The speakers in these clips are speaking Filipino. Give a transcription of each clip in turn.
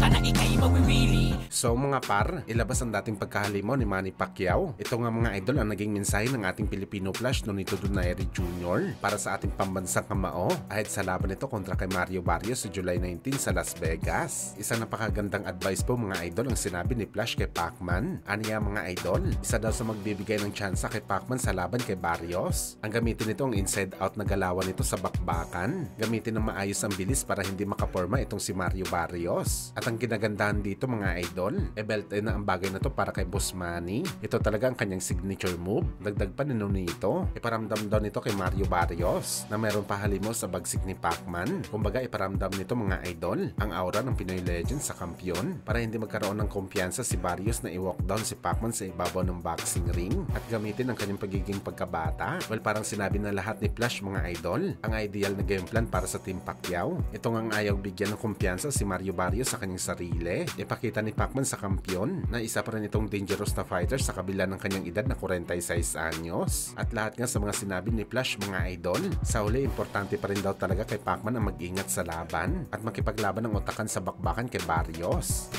ka na ikay mawiwili. So mga par, ilabas ang dating pagkahalimaw ni Manny Pacquiao. Ito nga mga idol ang naging mensahe ng ating Filipino Flash Nonito Donaire Jr. para sa ating pambansang kamao ahit sa laban nito kontra kay Mario Barrios sa July 19 sa Las Vegas. Isang napakagandang advice po mga idol ang sinabi ni Flash kay Pacman. Aniya mga idol, isa daw sa magbibigay ng tsansa kay Pacman sa laban kay Barrios. Ang gamitin nito ang inside out na galawan nito sa bakbakan. Gamitin ng maayos ang bilis para hindi makaporma itong si Mario Barrios. At ang kinagandahan dito mga idol, belt na ang bagay na to para kay Boss Manny. Ito talaga ang kanyang signature move. Dagdag pa nito, iparamdam daw nito kay Mario Barrios na meron pa halimaw sa bagsik ni Pacman. Kumbaga iparamdam nito mga idol ang aura ng Pinoy Legend sa kampiyon para hindi magkaroon ng kumpiyansa si Barrios na i-walk down si Pacman sa ibabaw ng boxing ring at gamitin ang kanyang pagiging pagkabata. Well, parang sinabi na lahat ni Flash mga idol, ang ideal na game plan para sa Team Pacquiao. Ito nga ang ayaw bigyan ng kumpiyansa si Mario Barrios sa kanyang sarili. Ipakita ni Pacman sa kampiyon na isa pa rin itong dangerous na fighter sa kabila ng kanyang edad na 46 anyos. At lahat nga sa mga sinabi ni Flash mga idol, sa huli importante pa rin daw talaga kay Pacman ang mag-ingat sa laban at makipaglaban ng utakan sa bakbakan kay Barrios.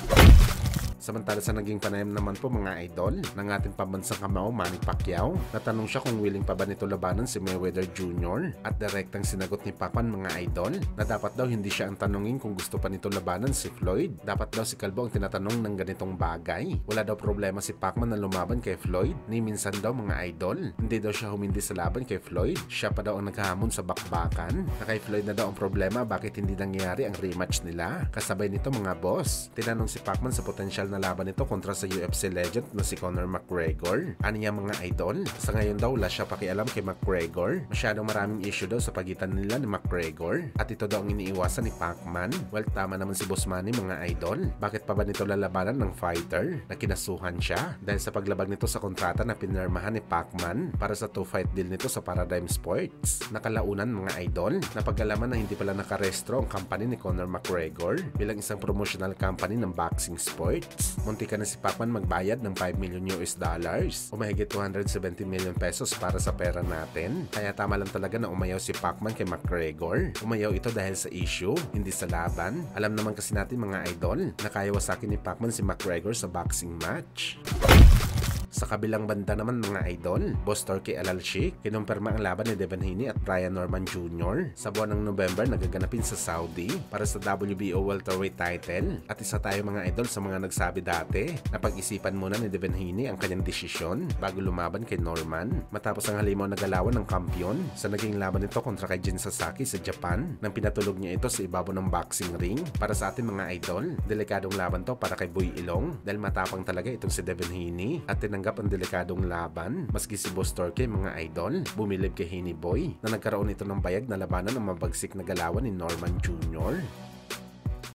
Samantala sa naging panayam naman po mga idol ng ating pambansang kamao Manny Pacquiao, natanong siya kung willing pa ba nito labanan si Mayweather Jr. at direktang sinagot ni Pacman mga idol na dapat daw hindi siya ang tanungin kung gusto pa nito labanan si Floyd. Dapat daw si Kalbo ang tinatanong ng ganitong bagay. Wala daw problema si Pacman na lumaban kay Floyd, ni minsan daw mga idol. Hindi daw siya humindi sa laban kay Floyd. Siya pa daw ang naghahamon sa bakbakan. Na kay Floyd na daw ang problema bakit hindi nangyayari ang rematch nila. Kasabay nito mga boss, tinanong si Pacman sa potensyal na laban nito kontra sa UFC legend na si Conor McGregor. Aniya mga idol, sa ngayon daw wala siya pakialam kay McGregor. Masyadong maraming issue daw sa pagitan nila ni McGregor at ito daw ang iniiwasan ni Pacman. Well, tama naman si Boss Manny mga idol. Bakit pa ba nito lalabanan ng fighter na kinasuhan siya dahil sa paglabag nito sa kontrata na pinirmahan ni Pacman para sa 2-fight deal nito sa Paradigm Sports. Nakalaunan mga idol, napag-alaman na hindi pala nakarestro ang company ni Conor McGregor bilang isang promotional company ng boxing sports. Munti ka na si Pacman magbayad ng 5 million US dollars o mahigit 270 million pesos para sa pera natin. Kaya tama lang talaga na umayaw si Pacman kay McGregor. Umayaw ito dahil sa issue, hindi sa laban. Alam naman kasi natin mga idol na kaya wasakin ni Pacman si McGregor sa boxing match. Sa kabilang banda naman mga idol, Boss Turkey Alalshik, kinumpirma ang laban ni Devin Haney at Brian Norman Jr. sa buwan ng November nagaganapin sa Saudi para sa WBO welterweight title. At isa tayo mga idol sa mga nagsabi dati na pag-isipan muna ni Devin Haney ang kanyang desisyon bago lumaban kay Norman matapos ang halimaw na galawan ng kampiyon sa naging laban nito kontra kay Jin Sasaki sa Japan nang pinatulog niya ito sa ibabaw ng boxing ring. Para sa ating mga idol, delikadong laban to para kay Boy Ilong dahil matapang talaga itong si Devin Haney at tinanggap ang delikadong laban. Maski si Boss Turkey mga idol, bumilib kay Haney Boy na nagkaroon ito ng bayag na labanan ng mabagsik na galawan ni Norman Jr.